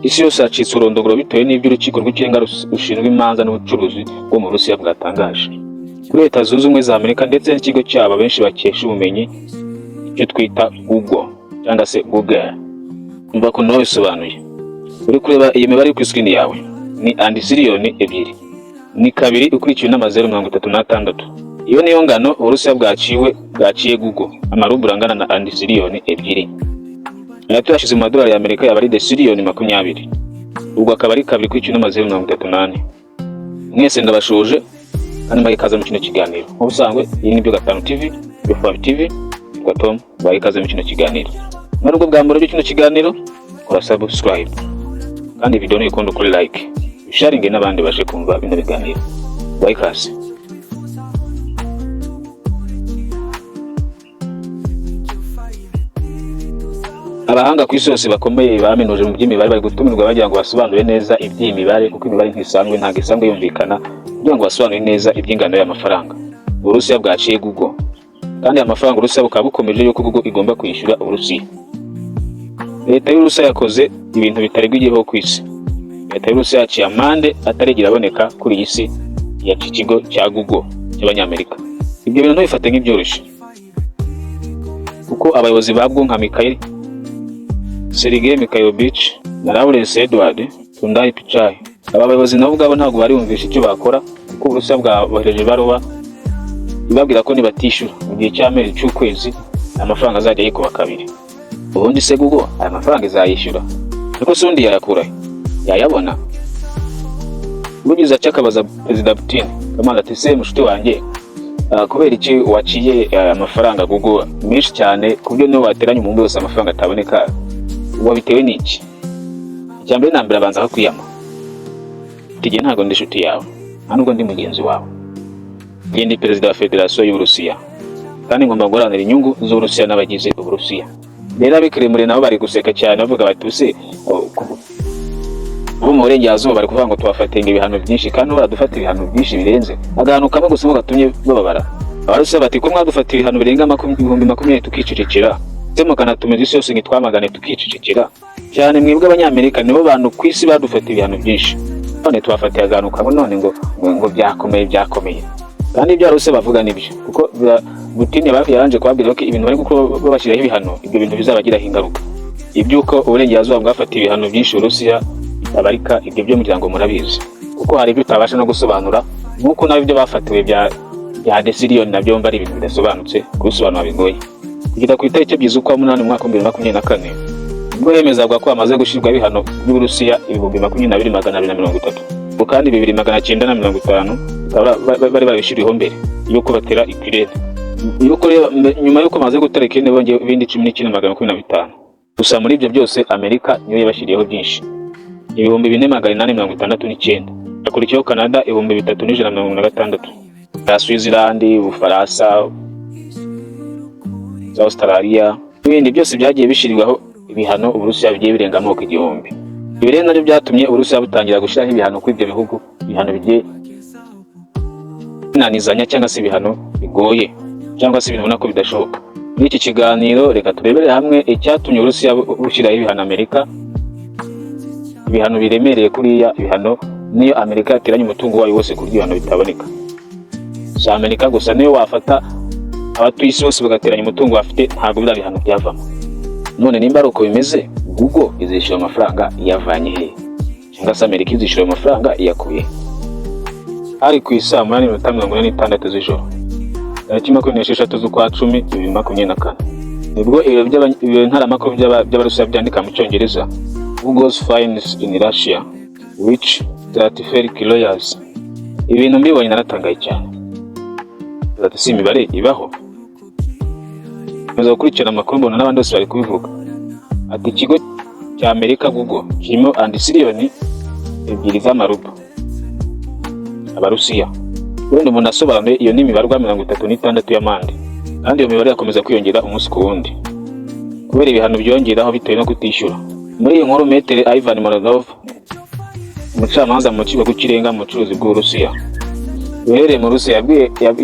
isi yose yacitse urondogoro bitewe n'ibyo urukiko rw'ikirenga rushinzwe imanza n'ubucuruzi bwo mu Burusiya bwatangaje. Kuri Leta Zunze Ubumwe za Amerika ndetse n'ikigo cyabo benshi bakesha ubumenyi icyo twita Google cyangwa se Google. Umva ko nawe bisobanuye. Uri kureba iyi mibare ku screen yawe ni andisiriyoni 2, ni 2 ukurikiwe n'amazeru 36. Iyo niyo ngano Uburusiya bwaciye Google, amarubura angana na andisiriyoni 2. Aya tuyashize mu madolari ya Amerika yaba ari desiriyoni 20. Ubwo akaba ari 2 ukurikiwe n'amazeru 38. Mwese ndabashuje kandi mbayikaze mu kino kiganiro. Ubusanzwe iyi ni byo Gatanu TV, byo TV, kwa Tom bayikaze mu kino kiganiro. Narubwo bwa mbere kino kiganiro kora subscribe. Kandi video ni ikondo kuri like. Sharing n'abandi baje kumva bino biganiro. Bayikaze. Abahanga ku isi yose bakomeye bamenuje mu by'imibare bari gutumirwa bagira ngo basobanure neza iby'imibare kuko imibare ntisanzwe ntago isanzwe yumvikana kugira ngo basobanure neza iby'ingano y'amafaranga. Uburusiya bwaciye Google kandi amafaranga Uburusiya bukaba bukomeje yuko Google igomba kwishyura Uburusiya. Leta y'Uburusiya yakoze ibintu bitaregwiyeho ku isi. Leta y'Uburusiya yaciye amande atarigira aboneka kuri iyi si yaciye ikigo cya Google cy'Abanyamerika. Ibyo bintu bifate nk'ibyoroshye kuko abayobozi babwo nka Sergei Mikhailovich na Lawrence Edward Tundai Pichai, aba bayobozi nabo ubwabo ntabwo bari bumvisha icyo bakora kuko Uburusiya bwabohereje baruwa ibabwira ko nibatishyura mu gihe cy'amezi cy'ukwezi amafaranga azajya yikuba 2. Ubundi se Google aya mafaranga izayishyura ariko se undi yayakura yayabona? Bugize cyakabaza Perezida Putin kamara ati se mushuti wanjye kubera iki waciye amafaranga Google menshi cyane kubyo niyo wateranya umumbe wose amafaranga ataboneka wabitewe n'iki? Icyambere nambere abanza aho kwiyama tige ntago ndi shuti yawe nubwo ndi mugenzi wawe, ndi perezida wa Federasiyo y'Uburusiya kandi ngomba guharanira inyungu z'Uburusiya n'abagize Uburusiya. Rero abikremure nabo bari guseka cyane bavuga bati use bo mu burengerazuba bari kuvuga ngo tubafatinga ibihano byinshi kandi baradufata ibihano byinshi birenze agahano kamwe gusa ngo gatumye bababara. Abarusiya bati ko mwadufata ibihano birenga 20,000 tukicecekera temo kanatumiza isi yose ngitwamagane tukicecekera cyane. Mwebwe Abanyamerika nibo bantu ku isi badufata ibihano byinshi none tubafatiye agahano kamwe none ngo byakomeye kandi ibyo Abarusiya bavuga nibyo kuko Putin yaranje kubabwira ko ibintu bari gukora babashiraho ibihano ibyo bintu bizabagiraho ingaruka. Ibyuko uburengerazuba bwafata ibihano byinshi Uburusiya abarika ibyo byo muryango murabizi kuko hari ibyo utabasha no gusobanura nuko nabi byo bafatiwe bya desiriyoni nabyo mba ari ibintu bidasobanutse kubisobanura bigoye. Kugeza ku itariki byiza uko 8 mwaka 2024 ubwo yemezagwa ko amaze gushirwa ibihano by'Uburusiya 22,230 kandi 2,950 bari babishiriho mbere yuko batera Ukraine. Yuko nyuma yuko maze gutera Ukraine bongeye ibindi 19,250. Gusa muri ibyo byose Amerika niyo yabashiriyeho byinshi 4,869. Akurikiyeho Canada 3,156. Switzerland, Ufaransa, Australia n'ibindi byose byagiye bishirirwaho ibihano Uburusiya bigiye birenga amoko 1000. Ibi rero nabyo byatumye Uburusiya butangira gushiraho ibihano kuri ibyo bihugu, ibihano bigiye binanizanya cyangwa se ibihano bigoye cyangwa se ibintu nako bidashoboka. Muri iki kiganiro reka turebere hamwe icyatumye Uburusiya bushiraho ibihano Amerika, ibihano biremereye kuriya ibihano niyo Amerika yateranye umutungo wayo wose kuri ibihano bitaboneka. Si Amerika gusa niyo wafata abatuye isi bose bagateranya umutungo bafite ntabwo bira bihano byavamo. None nimba ari uko bimeze Google izishyura amafaranga yavanye he cyangwa se Amerika izishyura amafaranga iyakuye? Ari ku isaa 8:46 z'ijoro tariki 26 z'ukwa 10 2024 nibwo ibyo ntaramakuru by'Abarusiya byandika mu Cyongereza Google's fines in Russia which 34 kiloyers. Ibintu mbibonye naratangaye cyane. Ati si imibare ibaho. Maze gukurikirana amakuru mbona n'abandi bose bari kubivuga. Ati ikigo cya Amerika Google kirimo andisiriyoni 2 z'amarubu Abarusiya. Ubundi umuntu asobanuye iyo ni imibarwa 36 y'amande kandi iyo mibare yakomeza kwiyongera umunsi ku wundi kubera ibihano byongeraho bitewe no kutishyura. Muri iyo nkuru Metere Ivan Morodov umucamanza mu kigo cy'ikirenga mu bucuruzi bw'Uburusiya uherereye mu Burusiya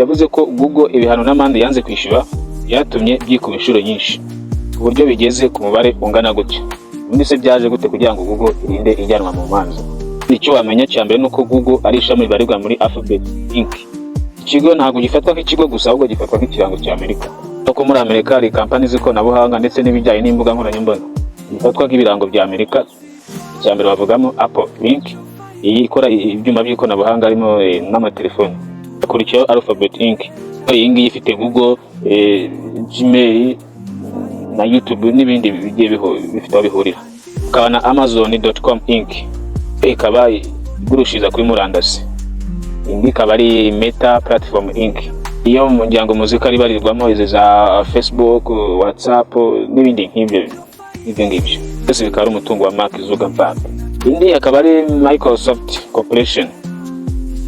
yavuze ko Google ibihano n'amande yanze kwishyura yatumye byikuba inshuro nyinshi ku buryo bigeze ku mubare ungana gutya. ubundi se byaje gute kugira ngo Google irinde ijyanwa mu manza? Icyo wamenya cya mbere nuko Google ari ishami ribarirwa muri Alphabet Inc. Ikigo ntabwo gifatwa nk'ikigo gusa, ahubwo gifatwa nk'ikirango cya Amerika. Kuko muri Amerika hari kampani z'ikoranabuhanga ndetse n'ibijyanye n'imbuga nkoranyambaga bifatwa nk'ibirango bya Amerika. Icya mbere bavugamo Apple Inc. iyi ikora ibyuma by'ikoranabuhanga harimo n'amatelefoni. Hakurikiyeho Alphabet Inc. iyi ngiyi ifite Google, Gmail na YouTube n'ibindi bigiye bifite aho bihurira. Hakaba na Amazon.com Inc. ikaba igurishiriza kuri murandasi. Indi ikaba ari Meta Platform Inc. iyo mu muryango muzika ribarirwamo izi za Facebook, WhatsApp n'ibindi nk'ibyo ngibyo. Byose bikaba ari umutungo wa Mark Zuckerberg. Indi akaba ari Microsoft Corporation.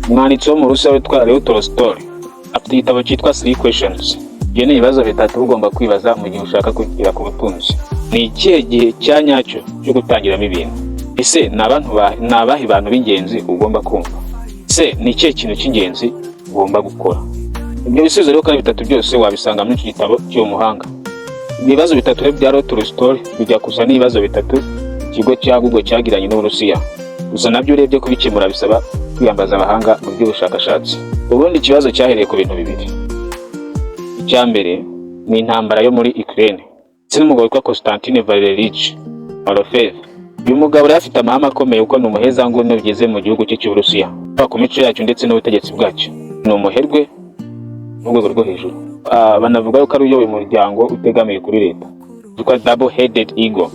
Umwanditsi wo mu Burusiya witwa Leo Tolstoy afite igitabo cyitwa 3 Questions. Ibyo ni ibibazo bitatu ugomba kwibaza mu gihe ushaka kugira ku butunzi. Ni ikihe gihe cya nyacyo cyo gutangiramo ibintu? Ese ni abahe bantu b'ingenzi ugomba kumva? Ese ni ikihe kintu cy'ingenzi ugomba gukora? Ibyo bisubizo rero kandi bitatu byose wabisanga muri iki gitabo cy'uwo muhanga. Ibibazo bitatu rero bya Leo Tolstoy bijya kusa n'ibibazo bitatu ikigo cya Google cyagiranye n'Uburusiya. Gusa nabyo urebye kubikemura bisaba kwiyambaza abahanga mu by'ubushakashatsi. Ubundi ikibazo cyahereye ku bintu bibiri. Icya mbere ni intambara yo muri Ukraine. Ndetse n'umugabo witwa Konstantin Valerich Orofev. Uyu mugabo yari afite amahame akomeye kuko ni umuhezanguni ugeze mu gihugu cye cy'Uburusiya. Ku mico yacyo ndetse n'ubutegetsi bwacyo. Ni umuherwe mu rwego rwo hejuru. Banavuga ko ari uyoboye umuryango utegamiye kuri leta. Witwa Double-Headed Eagle.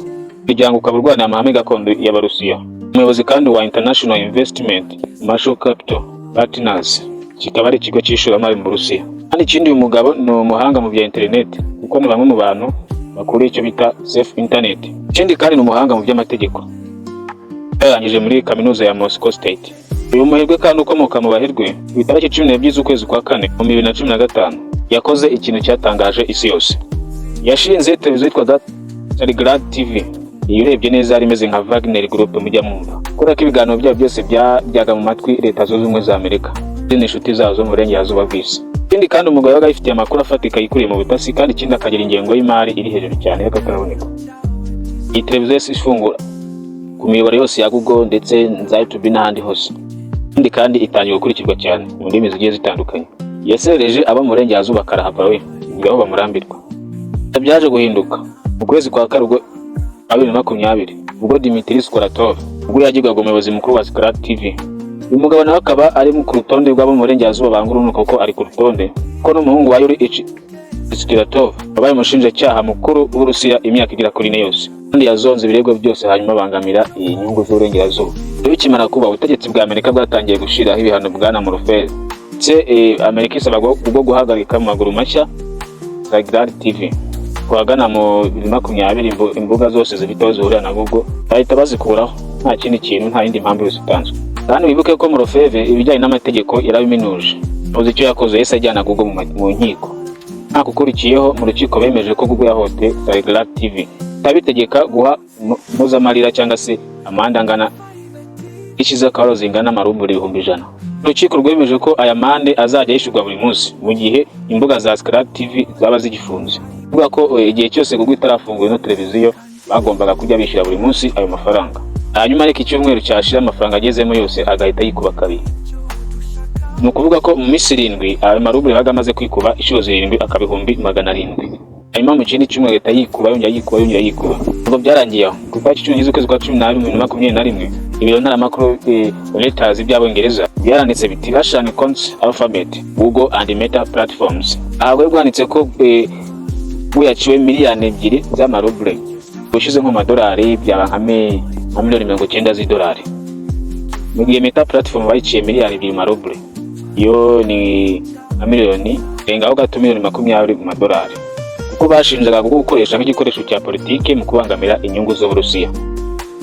Umuryango ukaba urwanira amahame gakondo y'Abarusiya. Umuyobozi kandi wa International Investment Marshall Capital Partners. Kikaba ari ikigo cy'ishoramari mu Burusiya. Kandi ikindi uyu mugabo ni umuhanga mu bya internet kuko ni bamwe mu bantu bakuriye icyo bita safe internet. Ikindi kandi ni umuhanga mu by'amategeko. Yarangije muri kaminuza ya Moscow State. Uyu muherwe kandi ukomoka mu baherwe ku itariki 12 z'ukwezi kwa 4 mu 2015 yakoze ikintu cyatangaje isi yose. Yashinze televiziyo yitwa Telegrad TV. Iyo urebye neza ari imeze nka Wagner Group mujya mwumva. Kubera ko ibiganiro byabo byose byajyaga mu matwi Leta Zunze Ubumwe za Amerika n'inshuti zazo zo mu burengerazuba bw'isi. Ikindi kandi umugabo yabaga ifitiye amakuru afatika yikuriye mu butasi kandi ikindi akagira ingengo y'imari iri hejuru cyane y'akataraboneka. Iyi televiziyo ifungura ku miyoboro yose ya Google ndetse za YouTube n'ahandi hose. Kandi itangiye gukurikirwa cyane mu ndimi zigiye zitandukanye. Yasereje aba mu burengerazuba karahava we ngaho bamurambirwa. Byaje guhinduka mu kwezi kwa Karugwe 2020 ubwo Dmitry Skoratov ubwo yagirwaga umuyobozi mukuru wa Skrat TV. Uyu mugabo nawe akaba ari mu rutonde rw'abo mu burengerazuba bangurunuka kuko ari ku rutonde ko n'umuhungu wa Yuri Skoratov wabaye umushinjacyaha mukuru w'Uburusiya imyaka igera kuri 4 yose. Kandi yazonze ibirego byose hanyuma bangamira inyungu z'uburengerazuba. Bikimara kuba ubutegetsi bwa Amerika bwatangiye gushiraho ibihano bwana Morofev. Amerika isaba ubwo guhagarika mu maguru mashya Telegrad TV. Kuhagana mu 2020 imbuga zose zifite aho zihurira na Google bahita bazikuraho nta kindi kintu nta yindi mpamvu isanzwe. Kandi wibuke ko Morofev ibijyanye n'amategeko yarabiminuje. Uzi icyo yakoze yese ajyana Google mu nkiko. Nta kukurikiyeho mu rukiko bemeje ko Google yahote Telegrad TV. Tabitegeka guha muzamarira cyangwa se amande angana ikiza karo zingana amarumburi 100,000. Urukiko rwemeje ko aya mande azajya yishurwa buri munsi mu gihe imbuga za Skrat TV zaba zigifunze. Kuvuga ko igihe cyose Google itarafunguye no televiziyo bagombaga kujya bishyura buri munsi ayo mafaranga. Hanyuma ariko icyumweru cyashira amafaranga agezemo yose agahita yikuba kabiri. Ni ukuvuga ko mu minsi 7 ayo marumburi bagamaze kwikuba inshuro 7 akabihumbi 700. Hanyuma mu kindi cyumweru leta yikuba yongera yikuba. Ubwo byarangiye aho ku itariki 10 z'ukwezi kwa 12 ibiro ntaramakuru Reuters by'Abongereza byaranditse biti Russian Counts Alphabet, Google and Meta Platforms. Ahubwo rwanditse ko buyaciwe miliyoni 2 z'amaruble. Bushize nko $, byaba nka miliyoni 90 z'idolari. Mu gihe Meta Platform bayiciye miliyoni 2 maruble. Yo ni miliyoni rengaho gato miliyoni 20 mu $. Kuko bashinjaga gukoresha nk'igikoresho cya politike mu kubangamira inyungu z'Uburusiya.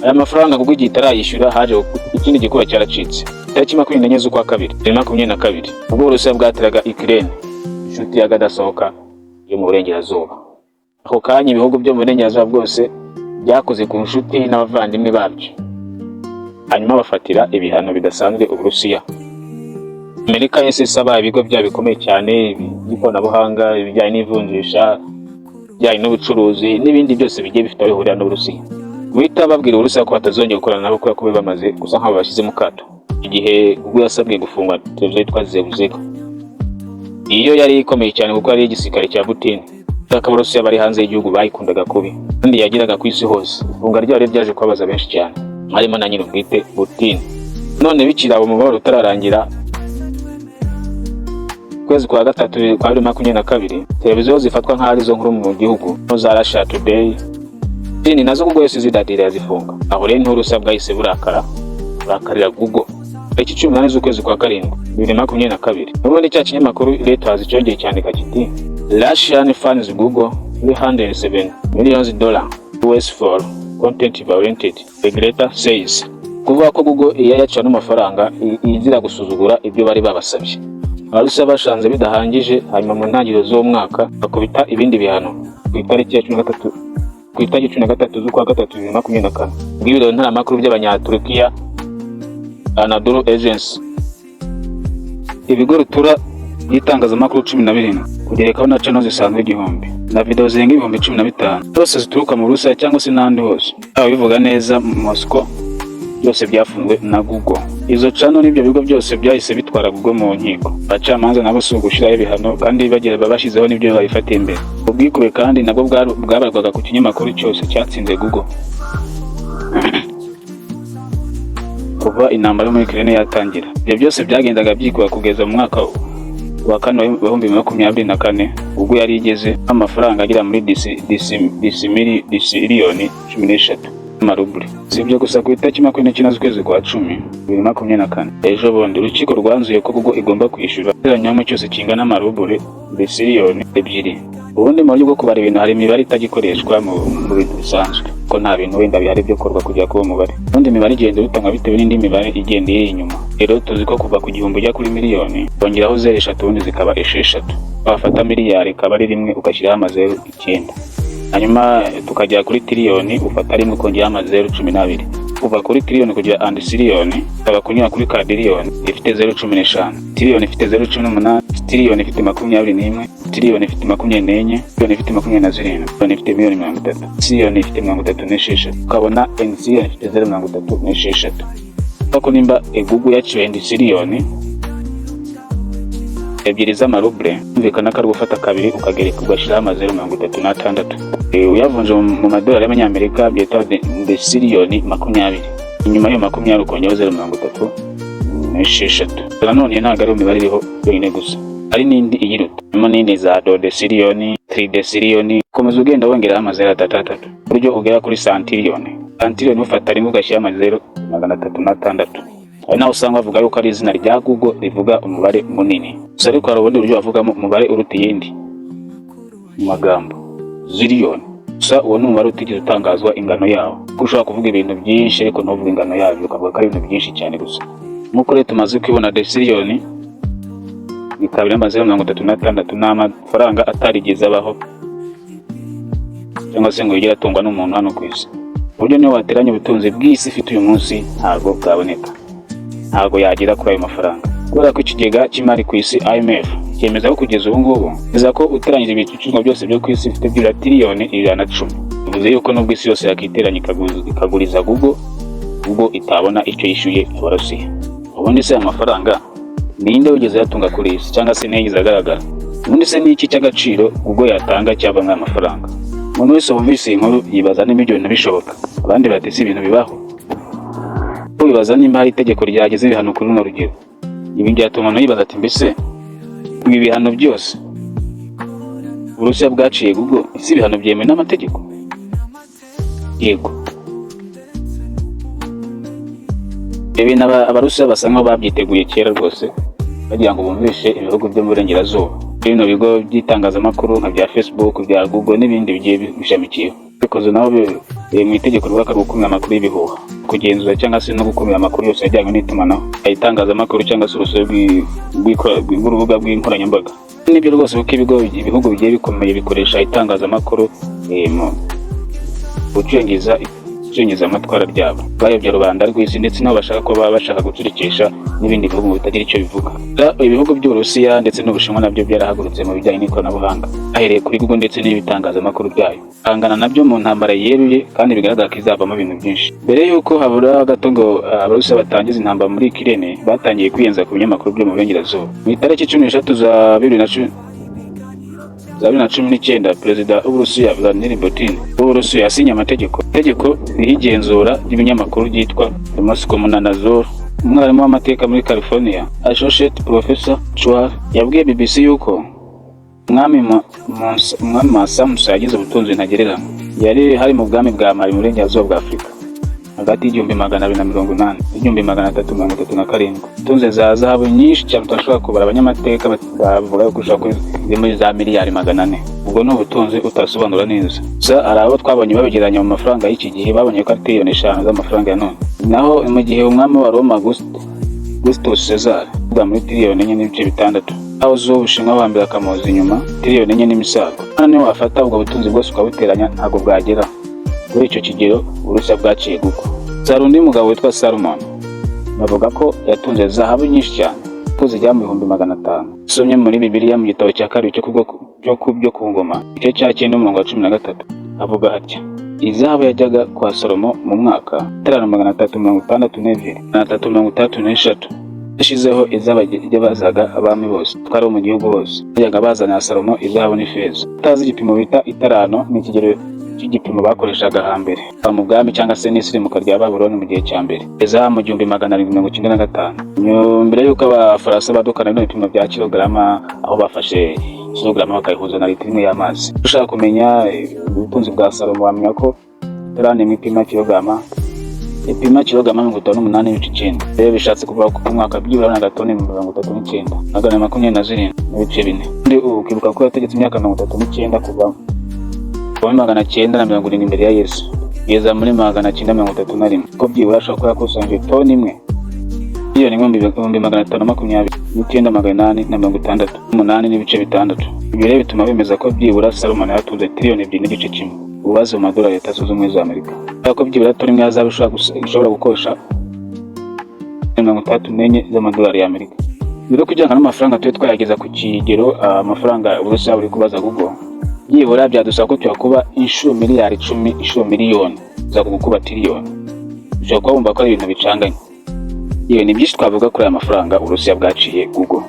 Aya mafaranga Google gitarayishyura haje ikindi gikuba cyaracitse. Tariki 24 z'ukwa 2 2022 ubwo Uburusiya bwateraga Ukraine inshuti yagadasohoka yo mu burengerazuba. Ako kanya ibihugu byo mu burengerazuba bwose byakoze ku nshuti n'abavandimwe babyo. Hanyuma bafatira ibihano bidasanzwe Uburusiya. Amerika yose isaba ibigo bya bikomeye cyane by'ikoranabuhanga ibijyanye n'ivunjisha bijyanye n'ubucuruzi n'ibindi byose bigiye bifite aho bihurira n'Uburusiya. guhita babwira Uburusiya ko batazongera gukorana nabo kubera ko bamaze gusa nk'abo bashyize mu kato. Igihe Google yasabwe gufunga televiziyo yitwa Zebuzeka, iyo yari ikomeye cyane kuko ari igisirikare cya Putin. Abarusiya bari hanze y'igihugu bayikundaga kubi kandi yagiraga ku isi hose. Ifunga ryayo ryaje kubabaza benshi cyane, harimo na nyiri ubwite Putin. None bikira abo mubabaro utararangira, kwezi kwa gatatu kwa 2022 televiziyo zifatwa nk'aho arizo nkuru mu gihugu za Russia Today Putin nazo Google yose zidadira yazifunga. Aho rero n'Uburusiya bwahise burakarira Google. Iki 18 z'ukwezi kwa 7 2022 n'ubundi cya kinyamakuru leta zicyongeye cyandika kiti Russian funds Google $307 million US for content violated, regulator says. Kuvuga ko Google yayaca n'amafaranga izira gusuzugura ibyo bari babasabye. Abarusiya bashanze bidahangije, hanyuma mu ntangiriro z'uwo mwaka bakubita ibindi bihano ku itariki ya 13 z'ukwa 3 2024. Bw'ibiro ntaramakuru by'abanyaturukiya Anadolu Agency, ibigo rutura y'itangazamakuru 12 kugerekaho na channel zisanzwe 1000 na video zirenga 15,000 zose zituruka mu Burusiya cyangwa se n'ahandi hose. Aba bivuga neza mu Moscow byose byafunzwe na Google. Izo channel n'ibyo bigo byose byahise bitwara Google mu nkiko. Abacamanza nabo si ugushiraho ibihano kandi bagira babashizeho n'ibyo babifatiye imbere. Ubwikube kandi nabwo bwabarwaga ku kinyamakuru cyose cyatsinze Google. Kuva intambara yo muri Ukraine yatangira, ibyo byose byagendaga byikuba kugeza mu mwaka wa 2024 ubwo yari igeze amafaranga agira muri miliyoni 13 amaruble. Si ibyo gusa, ku itariki 29 z'ukwezi kwa 10 2024 ejo bundi urukiko rwanzuye ko Google igomba kwishyura ikiranyamu cyose kingana amaruble miliyoni 2. Ubundi mu buryo bwo kubara ibintu hari imibare itagikoreshwa mu bintu bisanzwe, ko nta bintu wenda bihari byo korwa kujya kuba umubare. Ubundi imibare igenda irutanywa bitewe n'indi mibare igenda iri inyuma. Rero tuzi ko kuva ku gihumbi ujya kuri miliyoni bongeraho 0.3 ubundi zikaba 6. Wafata miliyari ikaba ari 1 ugashyiraho amazeru 9. Hanyuma tukajya kuri triliyoni ufata rimwe ukongeraho amazeru 12. Kuva kuri triliyoni kujya and triliyoni ukaba kunyura kuri kadiliyoni ifite 0.15, triliyoni ifite 0.18, triliyoni ifite 21, triliyoni ifite 24, triliyoni ifite 27, triliyoni ifite miliyoni 30, triliyoni ifite 36. Ukabona triliyoni ifite 0.36. Kuko nimba Google yaciwe triliyoni ebyiri z'amaruble, bikana ko ari gufata kabiri ukagereka ugashyiraho amazeru 36. Uyavunje mu madolari y'amanyamerika byitwa triliyoni 20. Inyuma yo 20 ukongeraho 0.36. Nanone ntabwo ari imibare iriho yonyine gusa, hari n'indi iyiruta. Harimo n'indi za triliyoni, triliyoni, komeza ugenda wongeraho amazeru 3 buryo ugera kuri santiliyoni. Santiliyoni ufata rimwe ugashyiraho amazeru 306. Naho usanga bavuga yuko ari izina rya Google rivuga umubare munini. Gusa ariko hari ubundi buryo bavugamo umubare uruta iyindi mu magambo ziliyoni. Gusa uwo ni umubare utigeze utangazwa ingano yawo. Kuko ushobora kuvuga ibintu byinshi ariko ntuvuge ingano yabyo, ukavuga ko ari ibintu byinshi cyane gusa. Nk'uko rero tumaze kwibona desiliyoni ikaba amazeru 36 n'amafaranga atarigeze abaho cyangwa se ngo yigere atungwa n'umuntu hano ku isi. Uburyo niyo wateranya ubutunzi bw'isi ifite uyu munsi ntabwo bwaboneka, ntabwo yagira kuri ayo mafaranga. Kubera ko ikigega cy'imari ku isi IMF cyemeza ko kugeza ubu ngubu biza ko uteranyije ibicuruzwa byose byo ku isi bifite byura triliyoni 110. Bivuze yuko nubwo isi yose yakiteranya ikaguriza Google itabona icyo yishyuye Abarusiya. Ubundi se amafaranga ninde ugeze yatunga kuri isi cyangwa se ntiyigize agaragara? Ubundi se ni iki cy'agaciro Google yatanga cyava mu mafaranga? Umuntu wese wumvise inkuru yibaza niba ibyo bintu bishoboka. Abandi bati si ibintu bibaho. Wibaza nimba hari itegeko ryageze ibihano kuri runo rugero. Ibi byatuma umuntu yibaza ati mbese ibi bihano byose Uburusiya bwaciye Google isi ibihano byemewe n'amategeko? Yego. Ibintu Abarusiya basa nkaho babyiteguye kera rwose, bagira ngo bumvishe ibihugu byo mu burengerazuba. Bino bigo by'itangazamakuru nka bya Facebook, bya Google n'ibindi bigiye bishamikiyeho bikoze nabo mu itegeko rwaka gukumira amakuru y'ibihuha, kugenzura cyangwa se no gukumira amakuru yose ajyanye n'itumanaho, itangazamakuru cyangwa se urusobe rw'urubuga rw'inkoranyambaga. Nibyo rwose kuko ibihugu bigiye bikomeye bikoresha itangazamakuru mu gucengeza gucengeza amatwara ryabo, bayobya rubanda rw'isi ndetse nabo bashaka ko baba bashaka gucurikisha n'ibindi bihugu bitagira icyo bivuga. Ibihugu by'Uburusiya ndetse n'Ubushinwa nabyo byarahagurutse mu bijyanye n'ikoranabuhanga, ahereye kuri Google ndetse n'ibitangazamakuru byayo, angana nabyo mu ntambara yeruye kandi bigaragara ko izavamo ibintu byinshi. Mbere y'uko habura gato ngo Abarusiya batangiza intambara muri Ukraine, batangiye kwiyenza ku binyamakuru byo mu burengerazuba. Mu itariki 13 za 2019, Perezida w'Uburusiya Vladimir Putin w'Uburusiya yasinye itegeko ry'igenzura ry'ibinyamakuru ryitwa Moscow Monanazor. Umwarimu w'amateka muri California, Associate Professor Chua, yabwiye BBC yuko umwami Masamusa yagize ubutunzi ntagereranywa. Yari hari mu bwami bwa Mali mu burengerazuba bwa Afurika hagati y'1280 n'1337. Utunze za zahabu nyinshi cyane utashobora kubara. Abanyamateka bavuga ko ushobora kuri muri za miliyari 400. Ubwo ni ubutunzi utasobanura neza. Ari abo twabonye babigeranya mu mafaranga y'iki gihe, babonye ko ari tiriyoni 5 z'amafaranga ya none. Naho mu gihe umwami wa Roma Augustus Caesar bwa muri tiriyoni 4.6, aho z'Ubushinwa hambere akamoza inyuma tiriyoni 4.7. None wafata ubwo butunzi bwose ukabuteranya ntabwo bwagera kuri icyo kigero Uburusiya bwaciye guko. Hari undi mugabo witwa Salomon, bavuga ko yatunze zahabu nyinshi cyane ko zijya mu 500. Somye muri Bibiliya mu gitabo cya kabiri cyo ku ngoma igice cya 9:13 avuga ati, izahabu yajyaga kwa Salomo mu mwaka 362 yashizeho izabazaga abami bose twari mu gihugu hose, yajyaga bazana Salomo izahabu n'ifeza. Utazi igipimo bita itarano n'ikigero cy'igipimo bakoreshaga hambere mu bwami cyangwa se n'isirimuka rya Babuloni mu gihe cya mbere, izahabu mu 1795. Mbere y'uko abafaransa badukana n'ibipimo bya kilograma, aho bafashe kilograma bakayihuza na litiro imwe y'amazi. Ushaka kumenya ubutunzi bwa Salomo, wamenya ko itarane mwipima kilograma 58.9. Rero bishatse kuva ku mwaka byibura na gatoni 39 magana 27 n'ibice 4. Ndi ukibuka ko yategetse imyaka 39 kuva muri 970 imbere ya Yesu yeza muri 931, ko byibura ashobora kuba yakusanyije toni imwe miliyoni 520,968 n'ibice 6. Ibi rero bituma bemeza ko byibura Salomon yatunze tiriyoni 2.1 ubaze mu madolari ya Leta Zunze Ubumwe za Amerika. Ko byibura toni imwe yazaba ishobora gukosha 34 z'amadolari ya Amerika. Biro kujyana n'amafaranga twe twayageza ku kigero amafaranga Uburusiya buri kubaza Google, byibura byadusaba ko twakuba inshuro miliyari 10 inshuro miliyoni za kugukuba tiriyoni. Ushobora kuba wumva ko ari ibintu bicanganye. Yewe ni byinshi twavuga kuri aya mafaranga Uburusiya bwaciye Google.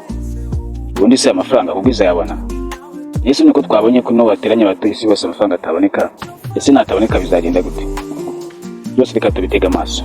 Ubundi se amafaranga Google izayabona? Ese nuko twabonye ko no bateranya abatuye isi bose amafaranga ataboneka. Ese nataboneka bizagenda gute? Byose reka tubitega amaso.